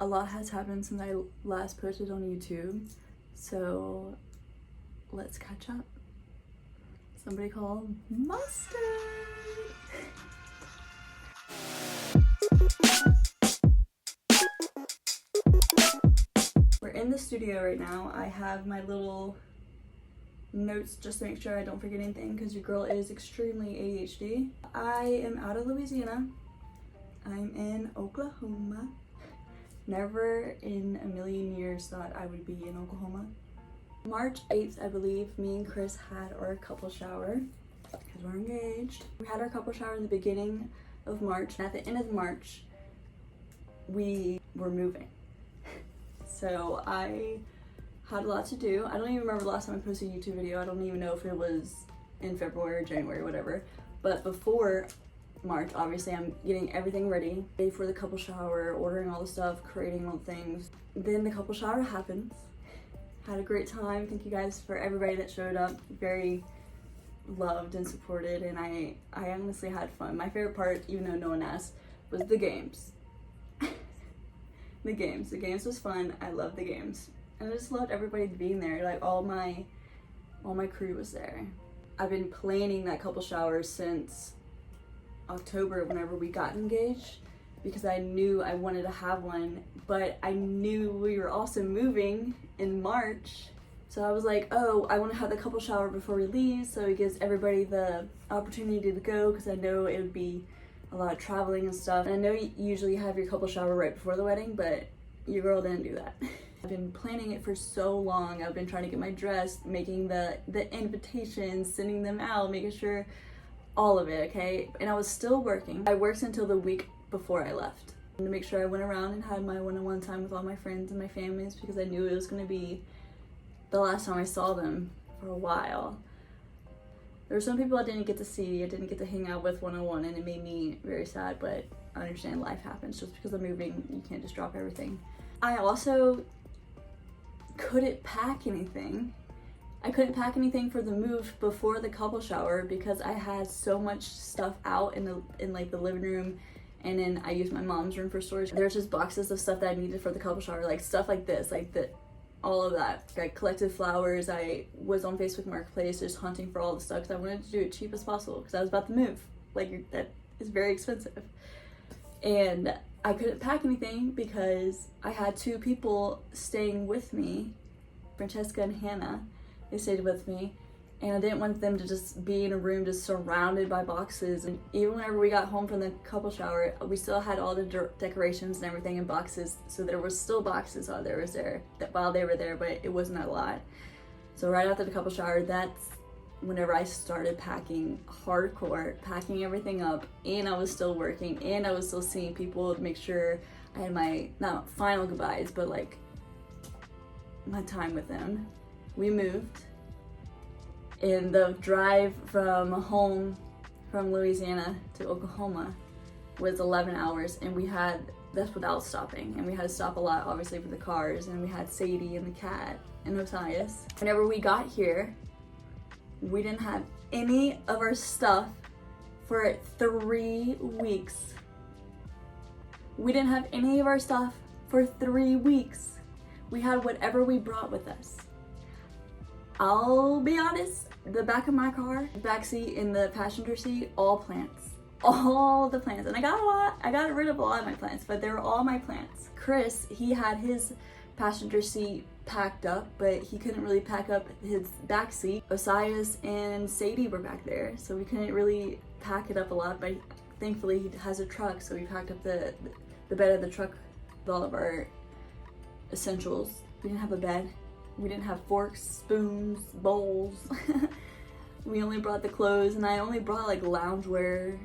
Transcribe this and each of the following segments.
A lot has happened since I last posted on YouTube, so let's catch up. Somebody call Mustard! We're in the studio right now. I have my little notes just to make sure I don't forget anything because your girl is extremely ADHD. I am out of Louisiana. I'm in Oklahoma. Never in a million years thought I would be in Oklahoma. March 8th, I believe, me and Chris had our couple shower because we're engaged. We had our couple shower in the beginning of March. At the end of March, we were moving. So I had a lot to do. I don't even remember the last time I posted a YouTube video. I don't even know if it was in February or January, whatever. But before March, obviously I'm getting everything ready for the couple shower, ordering all the stuff, creating all the things. Then the couple shower happens. Had a great time. Thank you guys for everybody that showed up. Very loved and supported, and I honestly had fun. My favorite part, even though no one asked, was the games. The games was fun. I loved the games. And I just loved everybody being there. Like all my crew was there. I've been planning that couple shower since October whenever we got engaged because I knew I wanted to have one, but I knew we were also moving in March. So I was like, oh, I want to have the couple shower before we leave so it gives everybody the opportunity to go because I know it would be a lot of traveling and stuff. And I know you usually have your couple shower right before the wedding, but your girl didn't do that. I've been planning it for so long. I've been trying to get my dress, making the invitations, sending them out, making sure all of it, okay? And I was still working. I worked until the week before I left to make sure I went around and had my one-on-one time with all my friends and my families because I knew it was gonna be the last time I saw them for a while. There were some people I didn't get to see, I didn't get to hang out with one-on-one, and it made me very sad, but I understand life happens. Just because of moving, you can't just drop everything. I also couldn't pack anything. I couldn't pack anything for the move before the couple shower because I had so much stuff out in like the living room, and then I used my mom's room for storage. There's just boxes of stuff that I needed for the couple shower, like stuff like this, all of that. I collected flowers. I was on Facebook Marketplace just hunting for all the stuff because I wanted to do it cheap as possible because I was about to move. That is very expensive. And I couldn't pack anything because I had two people staying with me, Francesca and Hannah. They stayed with me, and I didn't want them to just be in a room just surrounded by boxes. And even whenever we got home from the couple shower, we still had all the decorations and everything in boxes, so there was still boxes while they were there, but it wasn't a lot. So right after the couple shower, that's whenever I started packing hardcore, packing everything up, and I was still working, and I was still seeing people to make sure I had my, not final goodbyes, but like my time with them. We moved, and the drive from home from Louisiana to Oklahoma was 11 hours, and that's without stopping, and we had to stop a lot obviously for the cars, and we had Sadie and the cat and Osias. Whenever we got here, we didn't have any of our stuff for 3 weeks. We didn't have any of our stuff for 3 weeks. We had whatever we brought with us. I'll be honest, the back of my car, the back seat and the passenger seat, all plants. All the plants. And I got rid of a lot of my plants, but they were all my plants. Chris, he had his passenger seat packed up, but he couldn't really pack up his back seat. Osias and Sadie were back there, so we couldn't really pack it up a lot, but thankfully he has a truck, so we packed up the bed of the truck with all of our essentials. We didn't have a bed. We didn't have forks, spoons, bowls. We only brought the clothes, and I only brought like loungewear,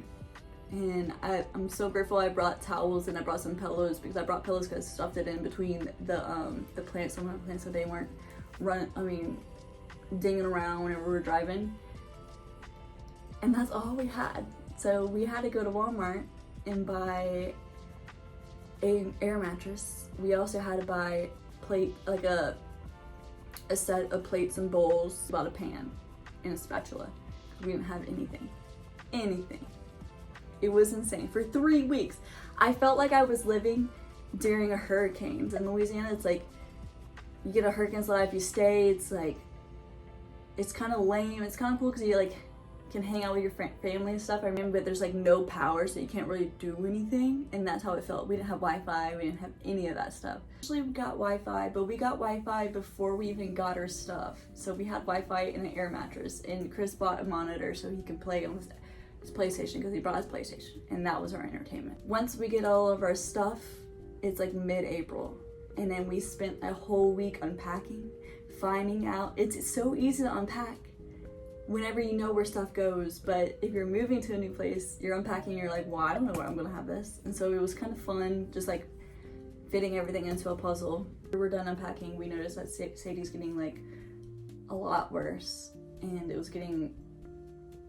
and I'm so grateful I brought towels and I brought some pillows because I brought pillows because I stuffed it in between the plants, some of the plants, so they weren't dinging around whenever we were driving. And that's all we had. So we had to go to Walmart and buy an air mattress. We also had to buy a set of plates and bowls, about a pan and a spatula. We didn't have anything. It was insane. For 3 weeks, I felt like I was living during a hurricanes. In Louisiana, it's like, you get a hurricane slide if you stay. It's like, it's kind of lame. It's kind of cool because you like can hang out with your family and stuff. I remember, but there's like no power, so you can't really do anything, and that's how it felt. We didn't have Wi-Fi, we didn't have any of that stuff. Actually, we got Wi-Fi, but we got Wi-Fi before we even got our stuff. So we had Wi-Fi in an air mattress, and Chris bought a monitor so he could play on his PlayStation, because he brought his PlayStation, and that was our entertainment. Once we get all of our stuff, it's like mid-April, and then we spent a whole week unpacking, finding out. It's so easy to unpack whenever you know where stuff goes, but if you're moving to a new place, you're unpacking, you're like, well, I don't know where I'm gonna have this. And so it was kind of fun, just like fitting everything into a puzzle. When we were done unpacking, we noticed that Sadie's getting like a lot worse, and it was getting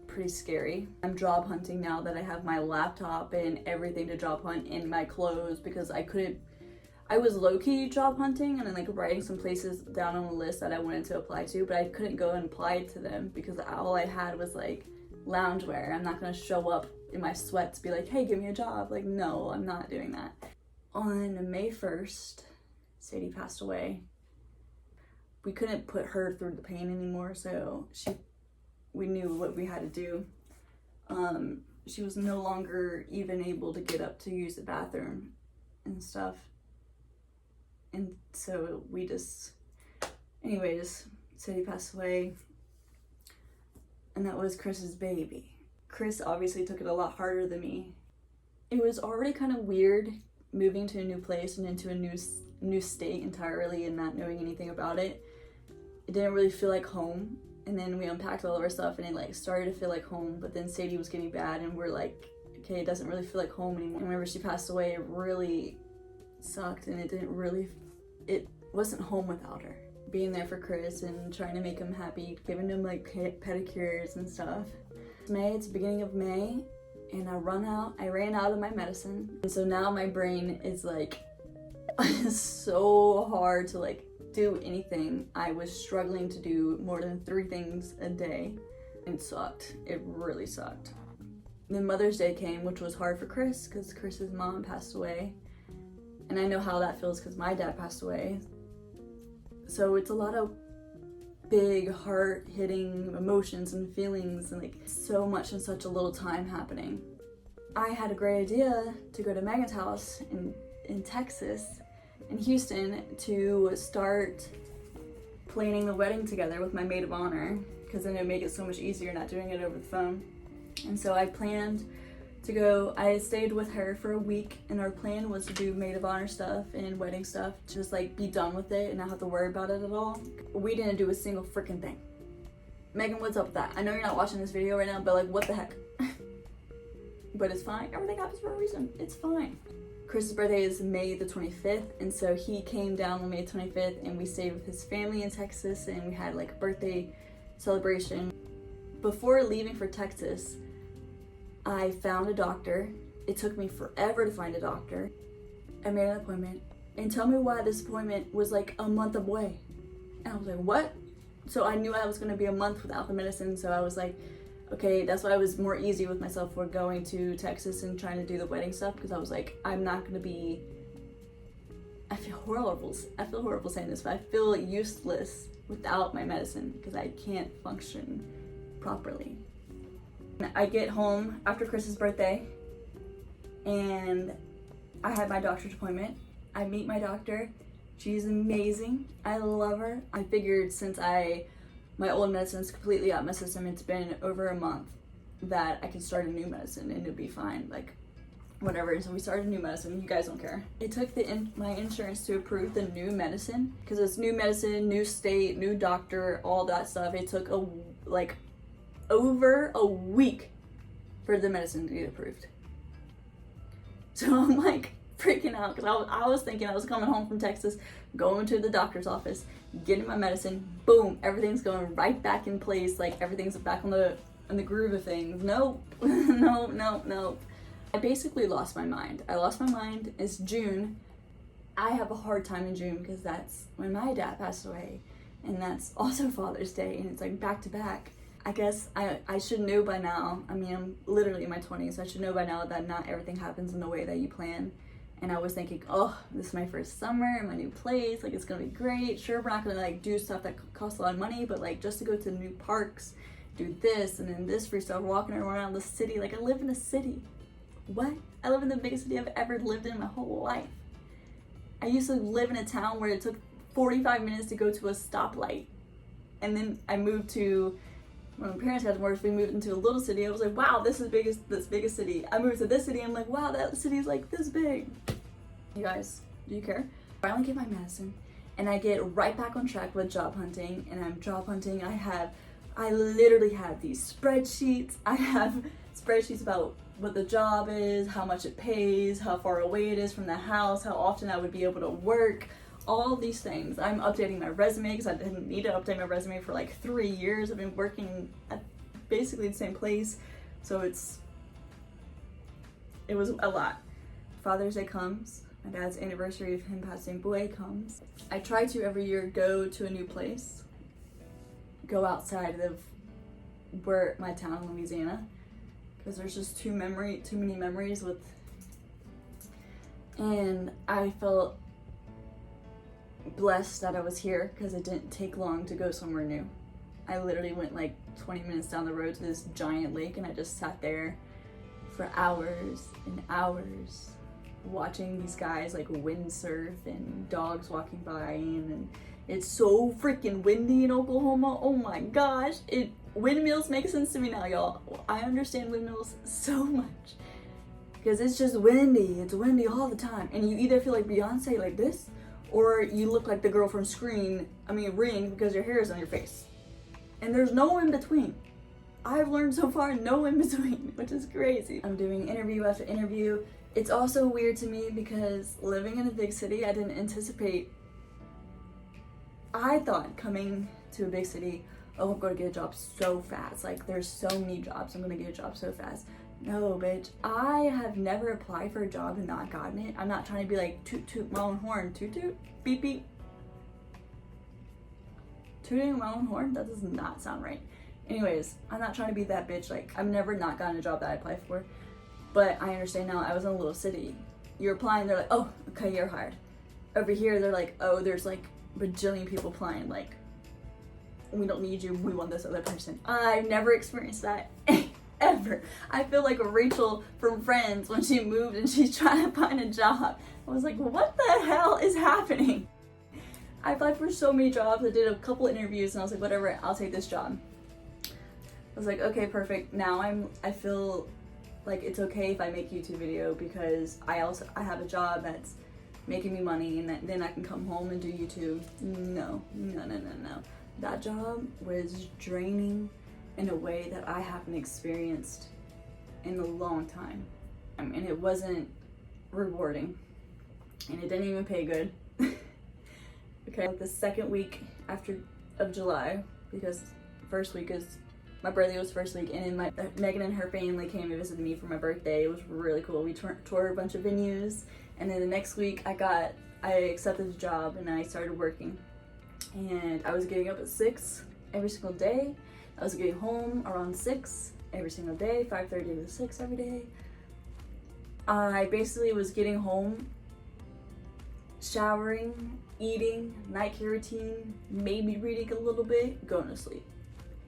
pretty scary. I'm job hunting now that I have my laptop and everything to job hunt, and my clothes, because I was low-key job hunting and then like writing some places down on the list that I wanted to apply to, but I couldn't go and apply to them because all I had was like loungewear. I'm not gonna show up in my sweats, be like, hey, give me a job. Like, no, I'm not doing that. On May 1st, Sadie passed away. We couldn't put her through the pain anymore, so we knew what we had to do. She was no longer even able to get up to use the bathroom and stuff. And so anyways, Sadie passed away, and that was Chris's baby. Chris obviously took it a lot harder than me. It was already kind of weird moving to a new place and into a new state entirely and not knowing anything about it. It didn't really feel like home. And then we unpacked all of our stuff and it like started to feel like home, but then Sadie was getting bad and we're like, okay, it doesn't really feel like home anymore. And whenever she passed away, it really sucked, and it wasn't home without her. Being there for Chris and trying to make him happy, giving him like pedicures and stuff. It's the beginning of May, and I ran out of my medicine. And so now my brain is like, so hard to like do anything. I was struggling to do more than 3 things a day. It sucked. It really sucked. Then Mother's Day came, which was hard for Chris because Chris's mom passed away. And I know how that feels because my dad passed away. So it's a lot of big heart-hitting emotions and feelings, and like so much in such a little time happening. I had a great idea to go to Megan's house in Texas, in Houston, to start planning the wedding together with my maid of honor, because then it would make it so much easier not doing it over the phone. And so I planned to go. I stayed with her for a week, and our plan was to do maid of honor stuff and wedding stuff, just like be done with it and not have to worry about it at all. We didn't do a single freaking thing. Megan, what's up with that? I know you're not watching this video right now, but like, what the heck? But it's fine. Everything happens for a reason. It's fine. Chris's birthday is May the 25th, and so he came down on May 25th, and we stayed with his family in Texas, and we had like a birthday celebration. Before leaving for Texas, I found a doctor. It took me forever to find a doctor. I made an appointment, and tell me why this appointment was like a month away. And I was like, what? So I knew I was gonna be a month without the medicine, so I was like, okay, that's why I was more easy with myself for going to Texas and trying to do the wedding stuff, because I was like, I'm not gonna be, I feel horrible saying this, but I feel useless without my medicine because I can't function properly. I get home after Chris's birthday, and I had my doctor's appointment. I meet my doctor. She's amazing. I love her. I figured since my old medicine's completely out of my system, it's been over a month, that I could start a new medicine and it'd be fine, like whatever. So we started new medicine. You guys don't care. It took my insurance to approve the new medicine, because it's new medicine, new state, new doctor, all that stuff. It took over a week for the medicine to get approved. So I'm like freaking out, because I was thinking I was coming home from Texas, going to the doctor's office, getting my medicine, boom, everything's going right back in place, like everything's back on the groove of things. Nope. No. I basically lost my mind. It's June. I have a hard time in June because that's when my dad passed away, and that's also Father's Day, and it's like back to back. I guess I should know by now. I mean, I'm literally in my 20s, so I should know by now that not everything happens in the way that you plan. And I was thinking, oh, this is my first summer in my new place. Like, it's gonna be great. Sure, we're not gonna like do stuff that costs a lot of money, but like just to go to new parks, do this and then this free stuff, walking around the city. Like, I live in a city. What? I live in the biggest city I've ever lived in my whole life. I used to live in a town where it took 45 minutes to go to a stoplight. And then I moved to, when my parents had divorced, we moved into a little city. I was like, wow, this is this biggest city. I moved to this city, I'm like, wow, that city's like this big. You guys, do you care? I finally get my medicine and I get right back on track with job hunting, and I'm job hunting. I literally have these spreadsheets. I have spreadsheets about what the job is, how much it pays, how far away it is from the house, how often I would be able to work, all these things. I'm updating my resume because I didn't need to update my resume for like 3 years. I've been working at basically the same place, so it was a lot. Father's Day comes, my dad's anniversary of him passing away comes. I try to every year go to a new place, go outside of where my town, Louisiana, because there's just too many memories with, and I felt blessed that I was here because it didn't take long to go somewhere new. I literally went like 20 minutes down the road to this giant lake, and I just sat there for hours and hours watching these guys like windsurf and dogs walking by, and it's so freaking windy in Oklahoma. Oh my gosh, windmills make sense to me now, y'all. I understand windmills so much because it's just windy. It's windy all the time, and you either feel like Beyonce like this, or you look like the girl from Ring, because your hair is on your face. And there's no in between. I've learned so far no in between, which is crazy. I'm doing interview after interview. It's also weird to me because living in a big city, I didn't anticipate. I thought coming to a big city, oh, I'm gonna get a job so fast. Like, there's so many jobs, I'm gonna get a job so fast. No, bitch. I have never applied for a job and not gotten it. I'm not trying to be like, toot toot my own horn, toot toot, beep beep. Tooting my own horn? That does not sound right. Anyways, I'm not trying to be that bitch. Like, I've never not gotten a job that I applied for. But I understand now, I was in a little city. You're applying, they're like, oh, okay, you're hired. Over here, they're like, oh, there's like bajillion people applying. Like, we don't need you, we want this other person. I've never experienced that. Ever. I feel like Rachel from Friends when she moved and she's trying to find a job. I was like, what the hell is happening? I applied for so many jobs. I did a couple interviews and I was like, whatever, I'll take this job. I was like, okay, perfect. Now I feel like it's okay if I make YouTube video because I have a job that's making me money, and then I can come home and do YouTube. No. That job was draining in a way that I haven't experienced in a long time. And it wasn't rewarding, and it didn't even pay good. Okay, like the second week of July, because first week is my birthday was first week, and then Megan and her family came and visited me for my birthday. It was really cool. We toured a bunch of venues, and then the next week I accepted the job and I started working, and I was getting up at 6 every single day. I was getting home around 6 every single day, 5:30 to 6 every day. I basically was getting home, showering, eating, night care routine, maybe reading a little bit, going to sleep.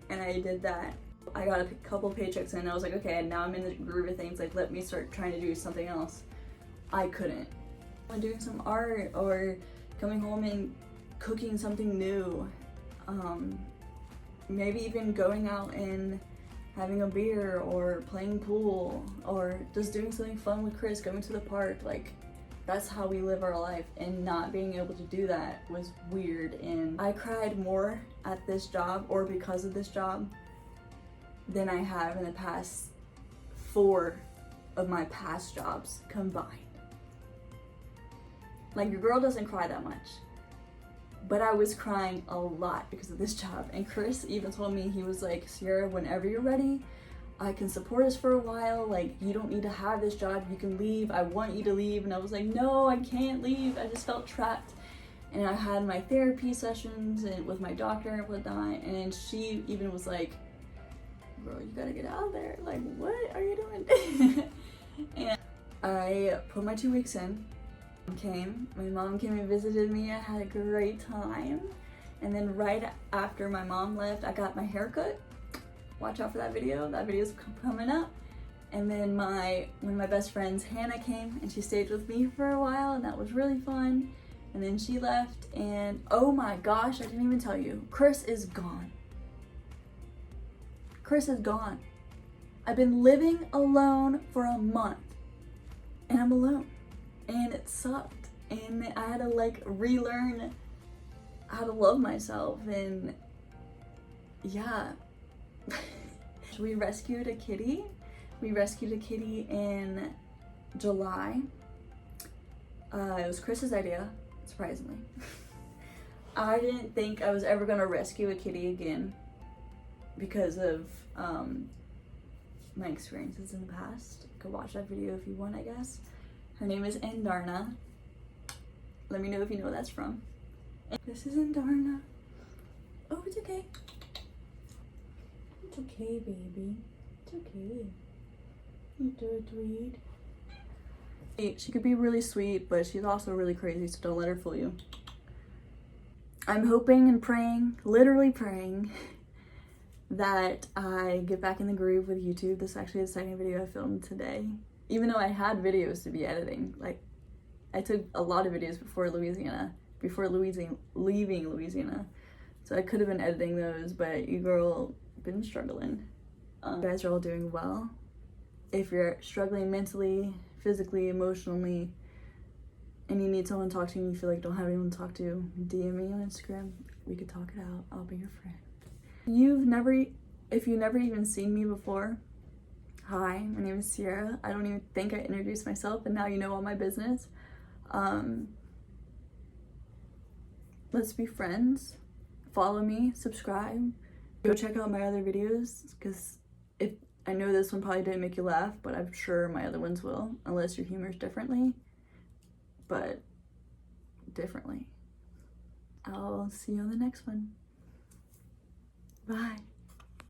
And I did that. I got a couple paychecks in, and I was like, okay, now I'm in the groove of things, like let me start trying to do something else. I couldn't. I'm doing some art or coming home and cooking something new. Maybe even going out and having a beer or playing pool or just doing something fun with Chris, going to the park. Like, that's how we live our life, and not being able to do that was weird. And I cried more at this job, or because of this job, than I have in the past 4 of my past jobs combined. Like, your girl doesn't cry that much, but I was crying a lot because of this job. And Chris even told me, he was like, Sierra, whenever you're ready, I can support us for a while. Like, you don't need to have this job, you can leave. I want you to leave. And I was like, no, I can't leave. I just felt trapped. And I had my therapy sessions and with my doctor and whatnot, and she even was like, bro, you gotta get out of there. Like, what are you doing? And I put my 2 weeks in, My mom came and visited me. I had a great time. And then right after my mom left, I got my hair cut. Watch out for that video. That video's coming up. And then one of my best friends, Hannah, came and she stayed with me for a while, and that was really fun. And then she left, and oh my gosh, I didn't even tell you, Chris is gone. Chris is gone. I've been living alone for a month, and I'm alone, and it sucked. And I had to like relearn how to love myself, and yeah. We rescued a kitty. We rescued a kitty in July. It was Chris's idea, surprisingly. I didn't think I was ever gonna rescue a kitty again because of my experiences in the past. You could watch that video if you want, I guess. Her name is Andarna. Let me know if you know where that's from. This is Andarna. Oh, it's okay. It's okay, baby. It's okay. You do it, Tweed. She could be really sweet, but she's also really crazy, so don't let her fool you. I'm hoping and praying, literally praying, that I get back in the groove with YouTube. This is actually the second video I filmed today. Even though I had videos to be editing. Like, I took a lot of videos before leaving Louisiana. So I could have been editing those, but you girl been struggling. You guys are all doing well. If you're struggling mentally, physically, emotionally, and you need someone to talk to and you feel like you don't have anyone to talk to, DM me on Instagram. We could talk it out. I'll be your friend. If you've never even seen me before, hi, my name is Sierra. I don't even think I introduced myself, and now you know all my business. Let's be friends. Follow me, subscribe. Go check out my other videos, because I know this one probably didn't make you laugh, but I'm sure my other ones will, unless your humor's differently. But differently. I'll see you on the next one. Bye.